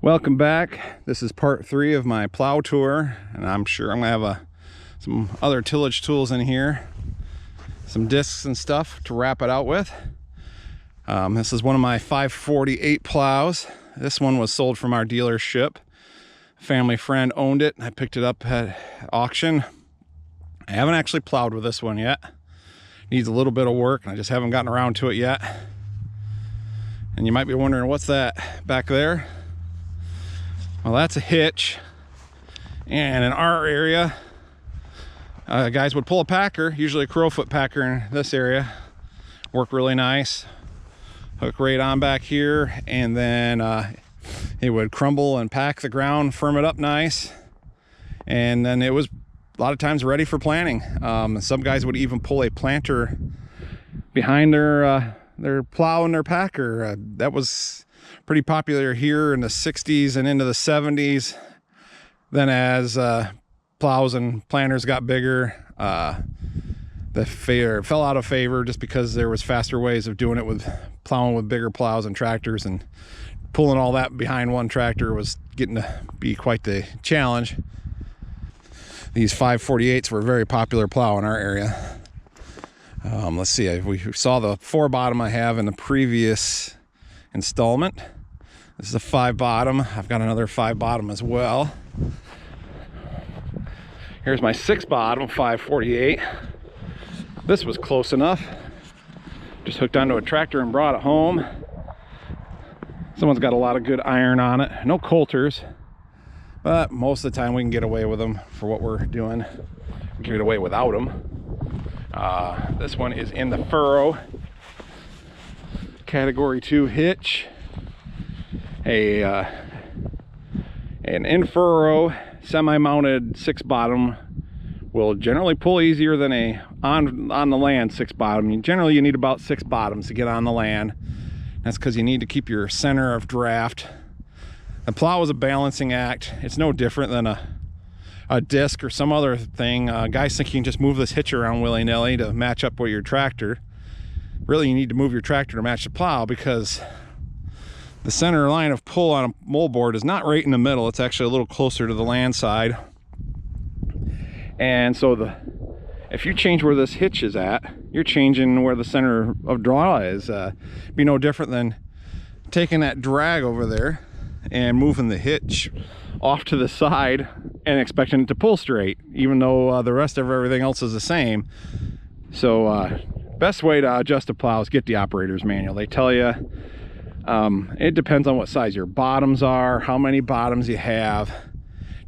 Welcome back. This is part 3 of my plow tour, and I'm sure I'm gonna have some other tillage tools in here, some discs and stuff to wrap it out with. This is one of my 548 plows. This one was sold from our dealership. A family friend owned it, and I picked it up at auction. I haven't actually plowed with this one yet. Needs a little bit of work, and I just haven't gotten around to it yet. And you might be wondering, what's that back there? Well, that's a hitch, and in our area, guys would pull a packer, usually a crowfoot packer in this area. Work really nice. Hook right on back here, and then it would crumble and pack the ground, firm it up nice, and then it was a lot of times ready for planting. Some guys would even pull a planter behind their plow and their packer. That was pretty popular here in the 60s and into the 70s. Then as plows and planters got bigger, the fell out of favor just because there was faster ways of doing it, with plowing with bigger plows and tractors, and pulling all that behind one tractor was getting to be quite the challenge. These 548s were a very popular plow in our area. Let's see, we saw the 4 bottom I have in the previous installment. This is a 5 bottom. I've got another 5 bottom as well. Here's my 6 bottom 548. This was close enough. Just hooked onto a tractor and brought it home. Someone's got a lot of good iron on it. No coulters, but most of the time we can get away with them for what we're doing. We can get away without them. This one is in the furrow. Category 2 hitch. An in-furrow semi-mounted 6 bottom will generally pull easier than a on the land 6 bottom. Generally you need about 6 bottoms to get on the land. That's because you need to keep your center of draft. The plow is a balancing act. It's no different than a disc or some other thing. Guys think you can just move this hitch around willy-nilly to match up with your tractor. Really, you need to move your tractor to match the plow, because the center line of pull on a moldboard is not right in the middle. It's actually a little closer to the land side. And so if you change where this hitch is at, you're changing where the center of draw is. Be no different than taking that drag over there and moving the hitch off to the side and expecting it to pull straight, even though the rest of everything else is the same. So best way to adjust a plow is get the operator's manual. They tell you. It depends on what size your bottoms are, how many bottoms you have.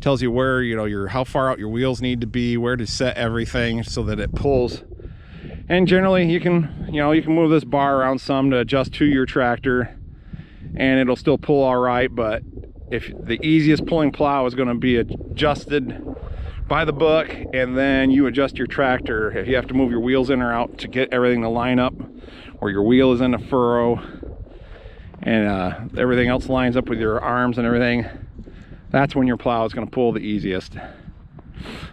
Tells you where, how far out your wheels need to be, where to set everything so that it pulls. And generally you can move this bar around some to adjust to your tractor, and it'll still pull all right. But if the easiest pulling plow is going to be adjusted by the book, and then you adjust your tractor if you have to move your wheels in or out to get everything to line up, or your wheel is in a furrow and everything else lines up with your arms and everything, that's when your plow is going to pull the easiest. A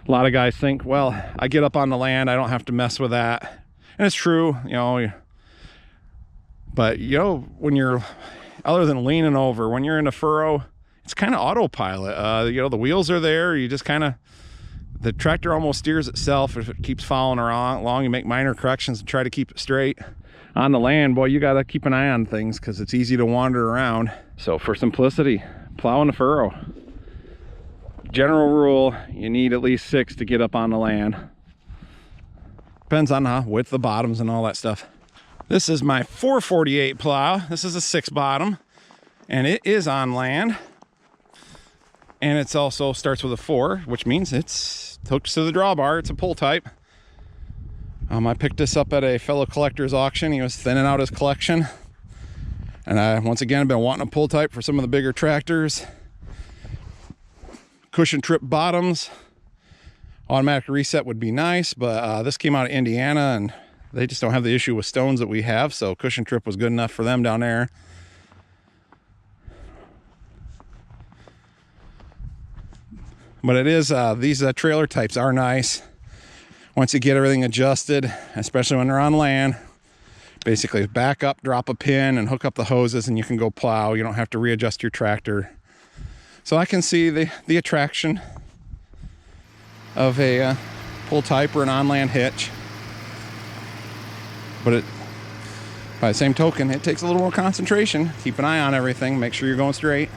lot of guys think, well, I get up on the land, I don't have to mess with that. And it's true, but when you're, other than leaning over, when you're in a furrow, it's kind of autopilot. The wheels are there, you just the tractor almost steers itself. If it keeps following along, you make minor corrections and try to keep it straight. On the land, boy, you got to keep an eye on things, because it's easy to wander around. So for simplicity, plow in the furrow. General rule, you need at least 6 to get up on the land. Depends on the width of the bottoms and all that stuff. This is my 448 plow. This is a 6 bottom, and it is on land. And it's also starts with a 4, which means it's hooked to the drawbar. It's a pull type. I picked this up at a fellow collector's auction. He was thinning out his collection. And I, once again, have been wanting a pull type for some of the bigger tractors. Cushion trip bottoms. Automatic reset would be nice, but this came out of Indiana, and they just don't have the issue with stones that we have. So cushion trip was good enough for them down there. But it is, these trailer types are nice. Once you get everything adjusted, especially when they're on land, basically back up, drop a pin, and hook up the hoses, and you can go plow. You don't have to readjust your tractor. So I can see the attraction of a pull type or an on-land hitch. But by the same token, it takes a little more concentration. Keep an eye on everything. Make sure you're going straight.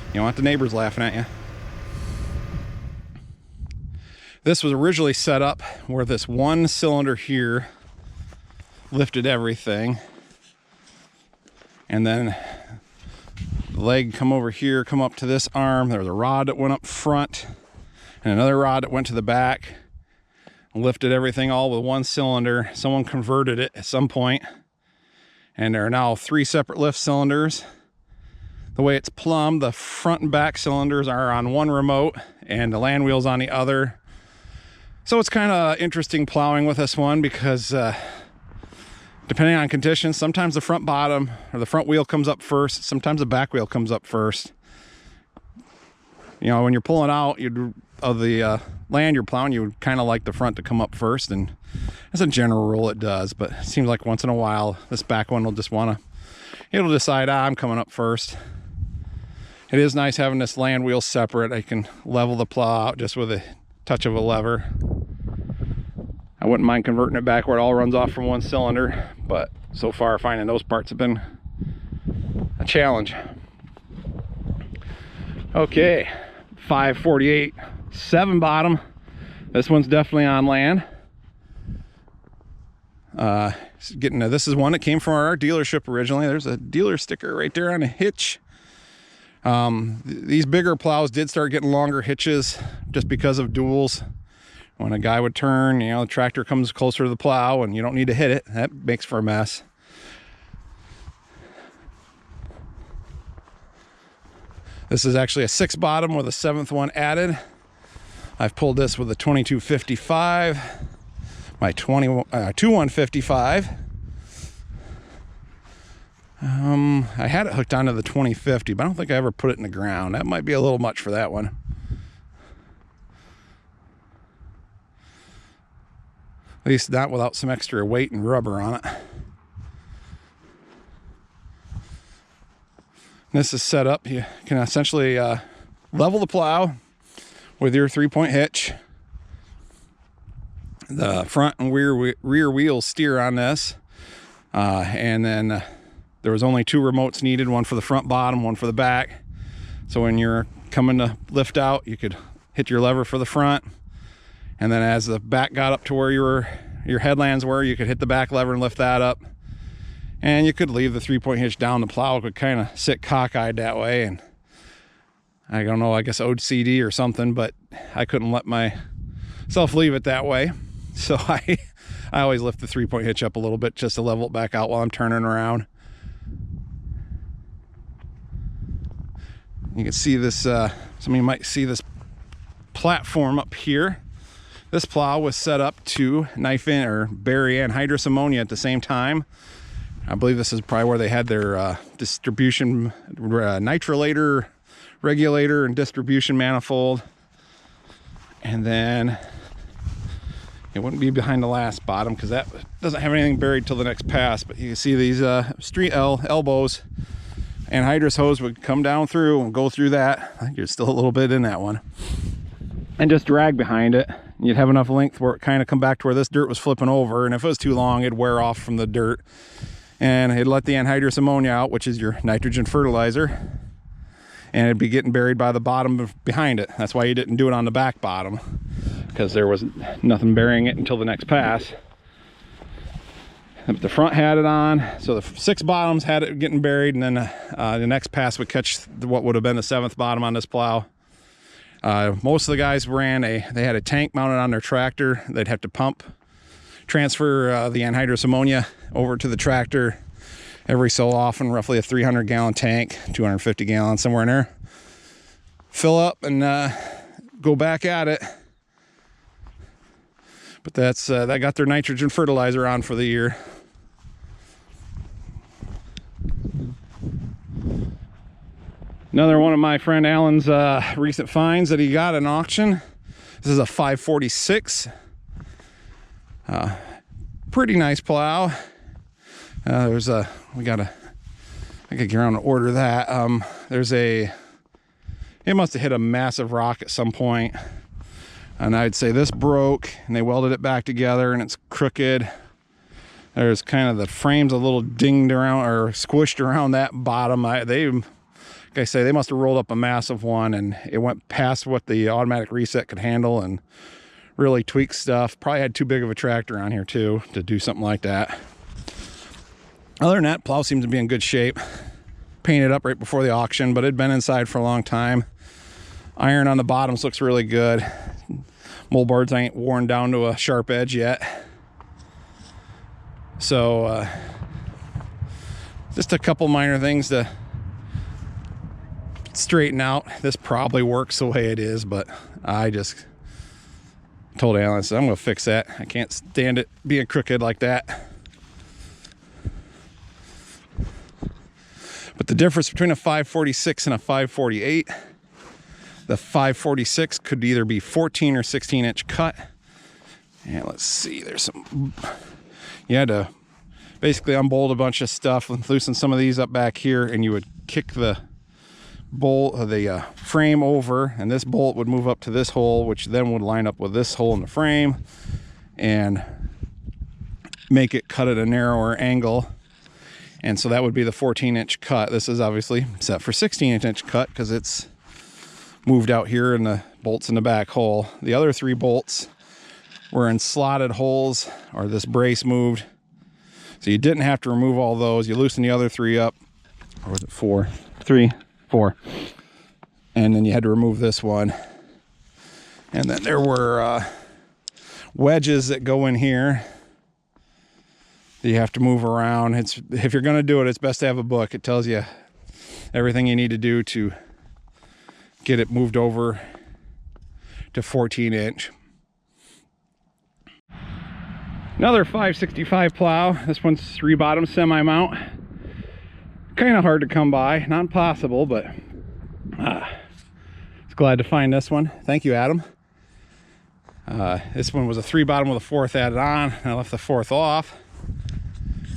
You don't want the neighbors laughing at you. This was originally set up where this one cylinder here lifted everything. And then the leg come over here, come up to this arm. There was a rod that went up front and another rod that went to the back. Lifted everything all with one cylinder. Someone converted it at some point. And there are now 3 separate lift cylinders. The way it's plumbed, the front and back cylinders are on one remote and the land wheel's on the other. So it's kind of interesting plowing with this one because depending on conditions, sometimes the front bottom or the front wheel comes up first. Sometimes the back wheel comes up first. You know, when you're pulling out of the land you're plowing, you would kind of like the front to come up first, and as a general rule it does, but it seems like once in a while this back one will just it'll decide, I'm coming up first. It is nice having this land wheel separate. I can level the plow out just with a touch of a lever. I wouldn't mind converting it back where it all runs off from one cylinder, but so far finding those parts have been a challenge. Okay, 548 7 bottom. This one's definitely on land. This is one that came from our dealership originally. There's a dealer sticker right there on a hitch. These bigger plows did start getting longer hitches just because of duals. When a guy would turn, you know, the tractor comes closer to the plow and you don't need to hit it. That makes for a mess. This is actually a 6 bottom with a 7th one added. I've pulled this with a 2255, my 2155. I had it hooked onto the 2050, but I don't think I ever put it in the ground. That might be a little much for that one. At least not without some extra weight and rubber on it. This is set up. You can essentially level the plow with your 3-point hitch. The front and rear wheels steer on this. And then there was only 2 remotes needed, one for the front bottom, one for the back. So when you're coming to lift out, you could hit your lever for the front. And then as the back got up to where your headlands were, you could hit the back lever and lift that up. And you could leave the 3-point hitch down. The plow could kind of sit cockeyed that way. And I don't know, I guess OCD or something, but I couldn't let myself leave it that way. So I always lift the 3-point hitch up a little bit just to level it back out while I'm turning around. You can see this, some of you might see this platform up here. This plow was set up to knife in or bury anhydrous ammonia at the same time. I believe this is probably where they had their distribution nitrolator regulator and distribution manifold. And then it wouldn't be behind the last bottom because that doesn't have anything buried till the next pass. But you can see these street elbows. Anhydrous hose would come down through and go through that. I think there's still a little bit in that one. And just drag behind it. You'd have enough length where it kind of come back to where this dirt was flipping over. And if it was too long, it'd wear off from the dirt. And it'd let the anhydrous ammonia out, which is your nitrogen fertilizer. And it'd be getting buried by the bottom behind it. That's why you didn't do it on the back bottom, because there was nothing burying it until the next pass. But the front had it on, so the 6 bottoms had it getting buried, and then the next pass would catch what would have been the 7th bottom on this plow. Most of the guys they had a tank mounted on their tractor. They'd have to transfer the anhydrous ammonia over to the tractor every so often, roughly a 300-gallon tank, 250 gallons, somewhere in there. Fill up and go back at it. But that got their nitrogen fertilizer on for the year. Another one of my friend Alan's recent finds that he got at an auction. This is a 546. Pretty nice plow. I gotta get around and order that. There's a it must have hit a massive rock at some point. And I'd say this broke, and they welded it back together, and it's crooked. There's kind of the frame's a little dinged around or squished around that bottom. Like I say, they must have rolled up a massive one, and it went past what the automatic reset could handle and really tweaked stuff. Probably had too big of a tractor on here too to do something like that. Other than that, plow seems to be in good shape. Painted up right before the auction, but it'd been inside for a long time. Iron on the bottoms looks really good. Moldboards ain't worn down to a sharp edge yet. So just a couple minor things to straighten out. This probably works the way it is, but I just told Alan, I said, I'm gonna fix that. I can't stand it being crooked like that. But the difference between a 546 and a 548, the 546 could either be 14 or 16 inch cut. And let's see, there's some, you had to basically unbolt a bunch of stuff and loosen some of these up back here, and you would kick the bolt of the frame over, and this bolt would move up to this hole, which then would line up with this hole in the frame and make it cut at a narrower angle. And so that would be the 14 inch cut. This is obviously set for 16 inch cut because it's moved out here and the bolts in the back hole. The other 3 bolts were in slotted holes, or this brace moved. So you didn't have to remove all those. You loosen the other 3 up, or was it 4? 3, 4. And then you had to remove this one. And then there were wedges that go in here that you have to move around. If you're going to do it, it's best to have a book. It tells you everything you need to do to get it moved over to 14 inch. Another 565 plow. This one's 3-bottom semi-mount. Kind of hard to come by. Not impossible, but was glad to find this one. Thank you, Adam. This one was a 3-bottom with a 4th added on. I left the 4th off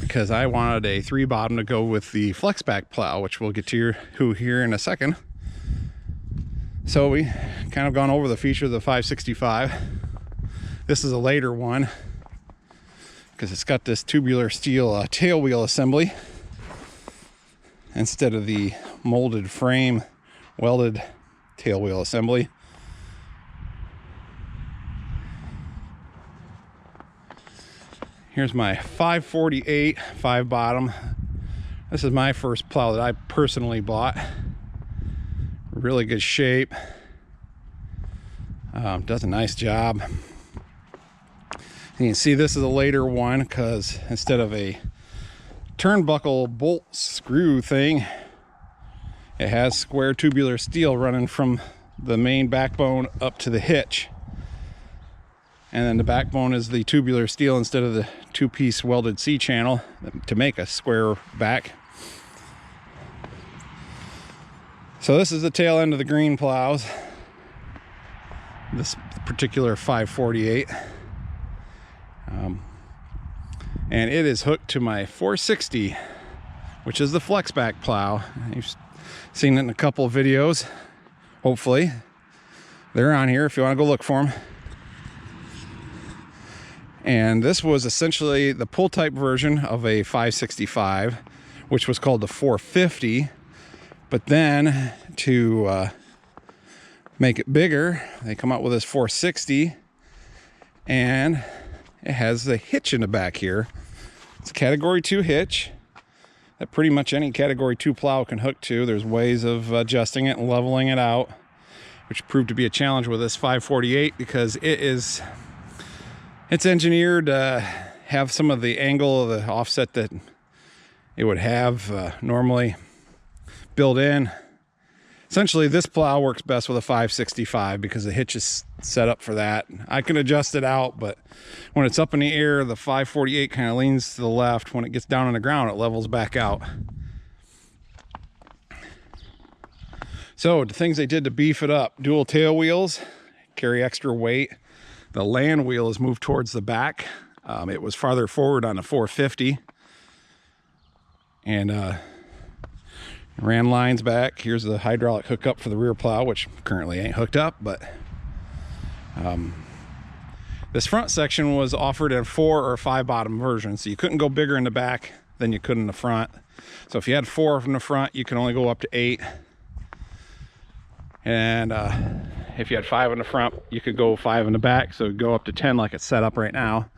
because I wanted a 3-bottom to go with the flex back plow, which we'll get to here in a second. So we kind of gone over the feature of the 565. This is a later one because it's got this tubular steel tail wheel assembly instead of the molded frame welded tail wheel assembly. Here's my 548 5-bottom. This is my first plow that I personally bought. Really good shape. Does a nice job. You can see this is a later one because instead of a turnbuckle bolt screw thing, it has square tubular steel running from the main backbone up to the hitch. And then the backbone is the tubular steel instead of the 2-piece welded C-channel to make a square back. So this is the tail end of the green plows. This particular 548. And it is hooked to my 460, which is the flex back plow. You've seen it in a couple of videos. Hopefully they're on here if you want to go look for them. And this was essentially the pull type version of a 565, which was called the 450. But then to make it bigger, they come out with this 460, and it has the hitch in the back here. It's a category 2 hitch that pretty much any category 2 plow can hook to. There's ways of adjusting it and leveling it out, which proved to be a challenge with this 548 because it's engineered to have some of the angle of the offset that it would have normally built in. Essentially, this plow works best with a 565 because the hitch is set up for that. I can adjust it out, but when it's up in the air, the 548 kind of leans to the left. When it gets down on the ground, it levels back out. So the things they did to beef it up: dual tail wheels, carry extra weight. The land wheel is moved towards the back. It was farther forward on the 450. And Ran lines back. Here's the hydraulic hookup for the rear plow, which currently ain't hooked up, but this front section was offered in a 4 or 5 bottom version, so you couldn't go bigger in the back than you could in the front. So if you had 4 from the front, you can only go up to 8. And if you had 5 in the front, you could go 5 in the back, so it'd go up to 10 like it's set up right now.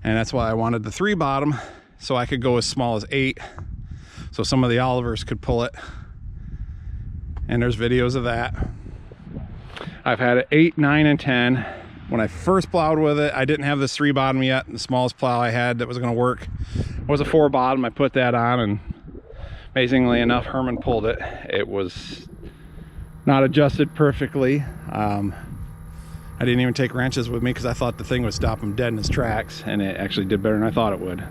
And that's why I wanted the 3 bottom, so I could go as small as 8, so some of the Olivers could pull it. And there's videos of that. I've had it 8, 9, and 10. When I first plowed with it, I didn't have this 3 bottom yet. The smallest plow I had that was going to work was a 4 bottom. I put that on, and amazingly enough, Herman pulled it. It was not adjusted perfectly. I didn't even take wrenches with me because I thought the thing would stop him dead in his tracks, and it actually did better than I thought it would.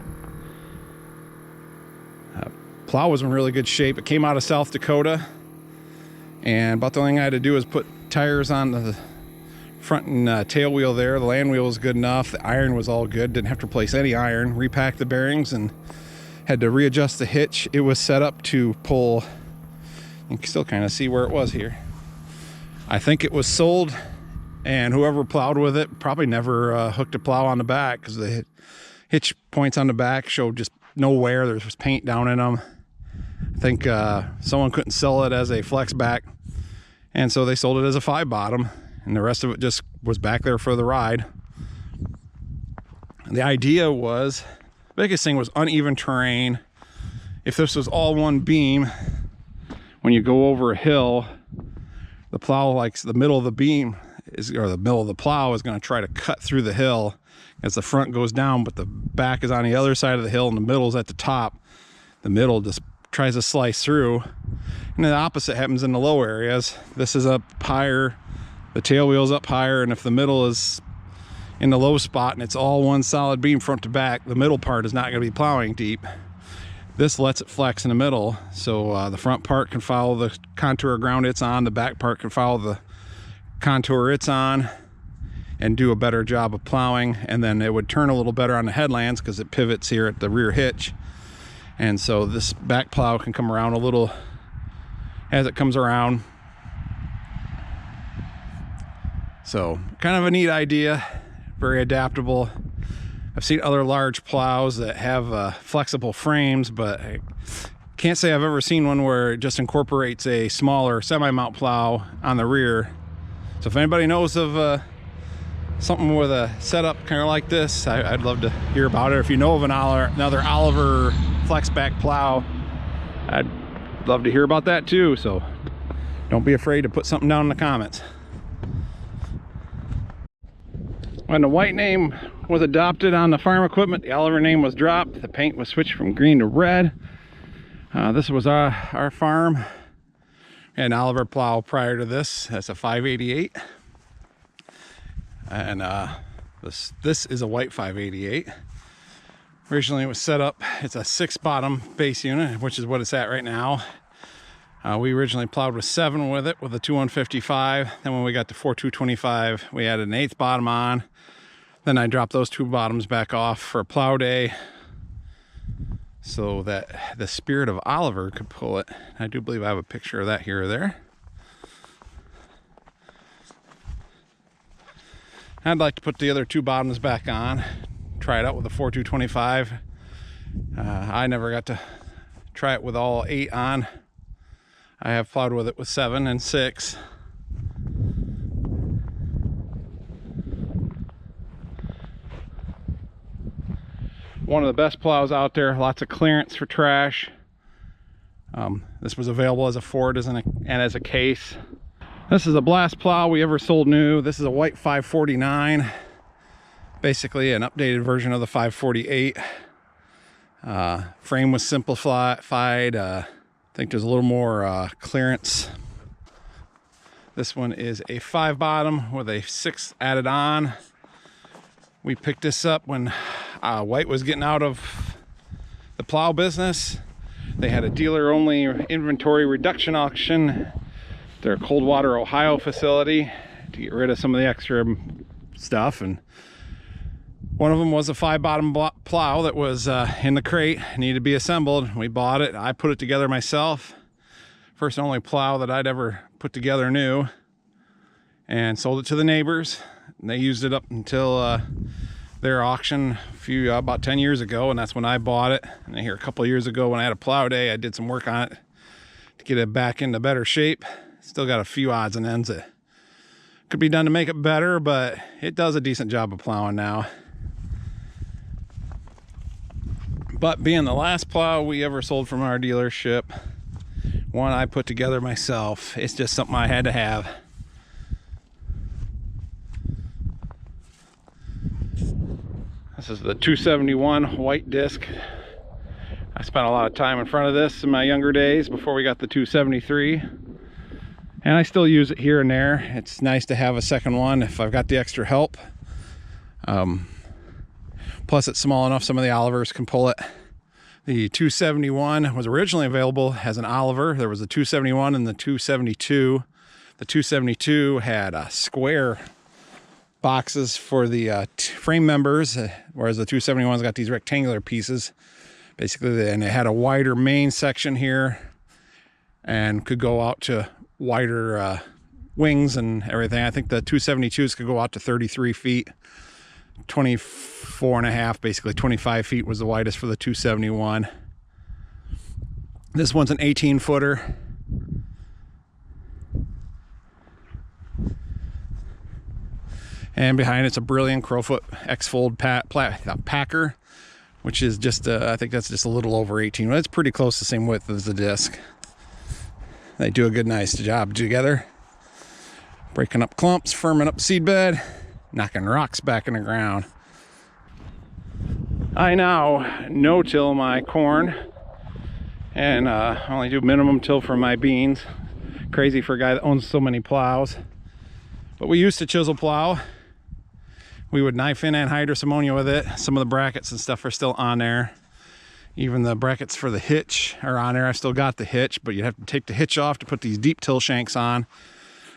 Plow was in really good shape. It came out of South Dakota, and about the only thing I had to do was put tires on the front and tail wheel there. The land wheel was good enough. The iron was all good. Didn't have to replace any iron. Repacked the bearings and had to readjust the hitch. It was set up to pull. You can still kind of see where it was here. I think it was sold, and whoever plowed with it probably never hooked a plow on the back, because the hitch points on the back showed just no wear. There was paint down in them. I think someone couldn't sell it as a flex back, and so they sold it as a 5 bottom, and the rest of it just was back there for the ride. And the idea was, the biggest thing was uneven terrain. If this was all one beam, when you go over a hill, the plow, like the middle of the beam is, or the middle of the plow is going to try to cut through the hill as the front goes down, but the back is on the other side of the hill and the middle is at the top. The middle just tries to slice through, and the opposite happens in the low areas. This is up higher, the tail wheel's up higher, and if the middle is in the low spot and it's all one solid beam front to back, the middle part is not going to be plowing deep. This lets it flex in the middle, so the front part can follow the contour of ground it's on, the back part can follow the contour it's on, and do a better job of plowing. And then it would turn a little better on the headlands because it pivots here at the rear hitch, and so this back plow can come around a little as it comes around. So kind of a neat idea, very adaptable. I've seen other large plows that have flexible frames, but I can't say I've ever seen one where it just incorporates a smaller semi-mount plow on the rear. So if anybody knows of something with a setup kind of like this, I'd love to hear about it. If you know of another Oliver flex back plow, I'd love to hear about that too. So don't be afraid to put something down in the comments. When the white name was adopted on the farm equipment, the Oliver name was dropped. The paint was switched from green to red. This was our farm. We had an Oliver plow prior to this. That's a 588. And this is a white 588. Originally it was set up, it's a 6 bottom base unit, which is what it's at right now. We originally plowed with 7 with it, with a 2155. Then when we got to 4225, we added an 8th bottom on. Then I dropped those 2 bottoms back off for a plow day so that the spirit of Oliver could pull it. I do believe I have a picture of that here or there. I'd like to put the other 2 bottoms back on, try it out with a 4225. I never got to try it with all 8 on. I have plowed with it with 7 and 6. One of the best plows out there, lots of clearance for trash. This was available as a Ford and as a case. This is a blast plow we ever sold new. This is a white 549, basically an updated version of the 548. Frame was simplified. I think there's a little more clearance. This one is a 5 bottom with a 6 added on. We picked this up when White was getting out of the plow business. They had a dealer only inventory reduction auction at their Coldwater, Ohio facility to get rid of some of the extra stuff, and one of them was a 5 bottom plow that was in the crate, needed to be assembled. We bought it. I put it together myself. First and only plow that I'd ever put together new, and sold it to the neighbors. And they used it up until their auction about 10 years ago, and that's when I bought it. And here a couple years ago when I had a plow day, I did some work on it to get it back into better shape. Still got a few odds and ends that could be done to make it better, but it does a decent job of plowing now. But being the last plow we ever sold from our dealership, one I put together myself, it's just something I had to have. This is the 271 white disc. I spent a lot of time in front of this in my younger days before we got the 273. And I still use it here and there. It's nice to have a second one if I've got the extra help. Plus it's small enough some of the Olivers can pull it. The 271 was originally available as an Oliver. There was a 271 and the 272. The 272 had square boxes for the frame members, whereas the 271's got these rectangular pieces. Basically, and it had a wider main section here and could go out to wider wings and everything. I think the 272s could go out to 33 feet, 24 and a half, basically 25 feet was the widest for the 271. This one's an 18 footer. And behind it's a Brillion Crowfoot X-Fold packer, which is just, I think that's just a little over 18. Well, it's pretty close to the same width as the disc. They do a good, nice job together. Breaking up clumps, firming up seed bed, knocking rocks back in the ground. I now no-till my corn and only do minimum till for my beans. Crazy for a guy that owns so many plows. But we used to chisel plow. We would knife in anhydrous ammonia with it. Some of the brackets and stuff are still on there. Even the brackets for the hitch are on there. I still got the hitch, but you have to take the hitch off to put these deep till shanks on.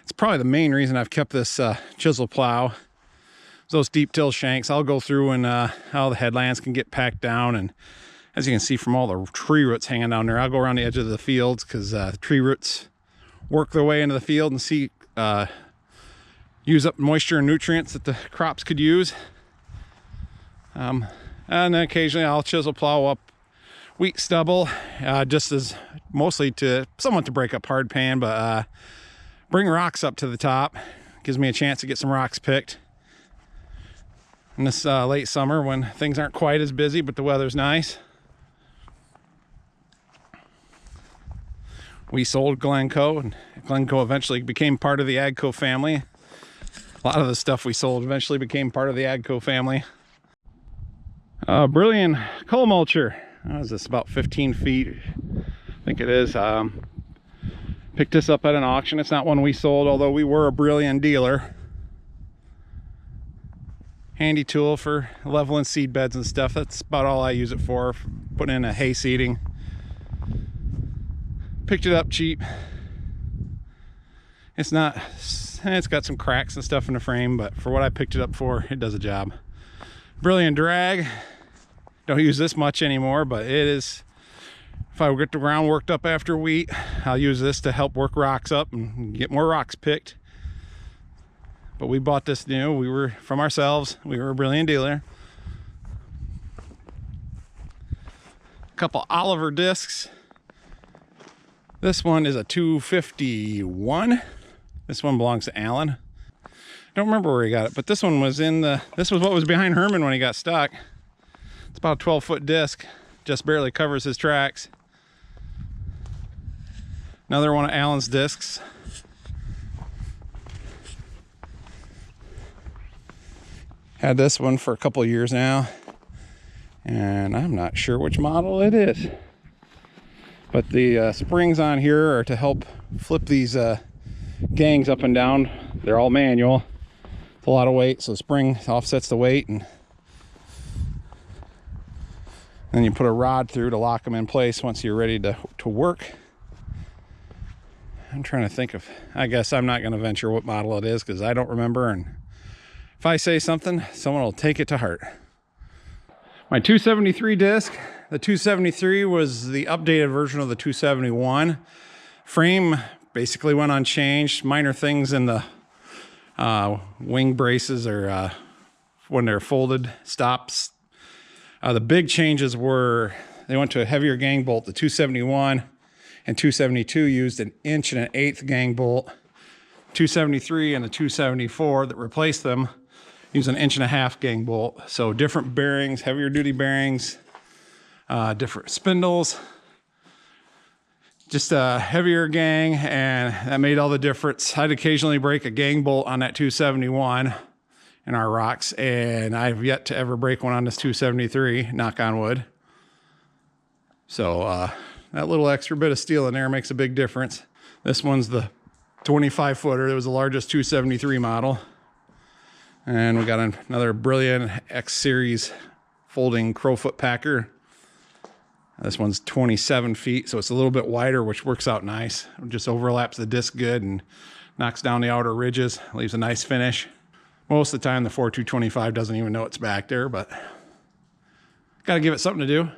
It's probably the main reason I've kept this chisel plow. Those deep till shanks, I'll go through and all the headlands can get packed down. And as you can see from all the tree roots hanging down there, I'll go around the edge of the fields because tree roots work their way into the field and use up moisture and nutrients that the crops could use. And then occasionally I'll chisel plow up wheat stubble, just as mostly somewhat to break up hard pan, but bring rocks up to the top. Gives me a chance to get some rocks picked in this late summer when things aren't quite as busy, but the weather's nice. We sold Glencoe, and Glencoe eventually became part of the Agco family. A lot of the stuff we sold eventually became part of the Agco family. Brillion cultimulcher. What is this, about 15 feet? I think it is. Picked this up at an auction. It's not one we sold, although we were a Brillion dealer. Handy tool for leveling seed beds and stuff. That's about all I use it for putting in a hay seeding. Picked it up cheap. It's got some cracks and stuff in the frame, but for what I picked it up for, it does a job. Brillion drag. Don't use this much anymore, but it is, if I get the ground worked up after wheat, I'll use this to help work rocks up and get more rocks picked. But we bought this new. We were from ourselves. We were a Brillion dealer. A couple Oliver discs. This one is a 251. This one belongs to Alan. I don't remember where he got it, but this one was this was what was behind Herman when he got stuck. It's about a 12-foot disc. Just barely covers his tracks. Another one of Alan's discs. Had this one for a couple of years now, and I'm not sure which model it is. But the springs on here are to help flip these gangs up and down. They're all manual. It's a lot of weight, so the spring offsets the weight, and then you put a rod through to lock them in place once you're ready to work. I'm trying to think of, I guess I'm not going to venture what model it is because I don't remember, and if I say something, someone will take it to heart. My 273 disc. The 273 was the updated version of the 271. Frame basically went unchanged. Minor things in the wing braces or when they're folded stops. The big changes were they went to a heavier gang bolt. The 271 and 272 used 1 1/8" gang bolt. 273 and the 274 that replaced them use 1 1/2" gang bolt. So different bearings, heavier duty bearings, different spindles, just a heavier gang, and that made all the difference. I'd occasionally break a gang bolt on that 271 in our rocks, and I've yet to ever break one on this 273, knock on wood. So that little extra bit of steel in there makes a big difference. This one's the 25 footer. It was the largest 273 model. And we got another Brillion X series folding crowfoot packer. This one's 27 feet, so it's a little bit wider, which works out nice. It just overlaps the disc good and knocks down the outer ridges, leaves a nice finish. Most of the time the 4225 doesn't even know it's back there, but gotta give it something to do.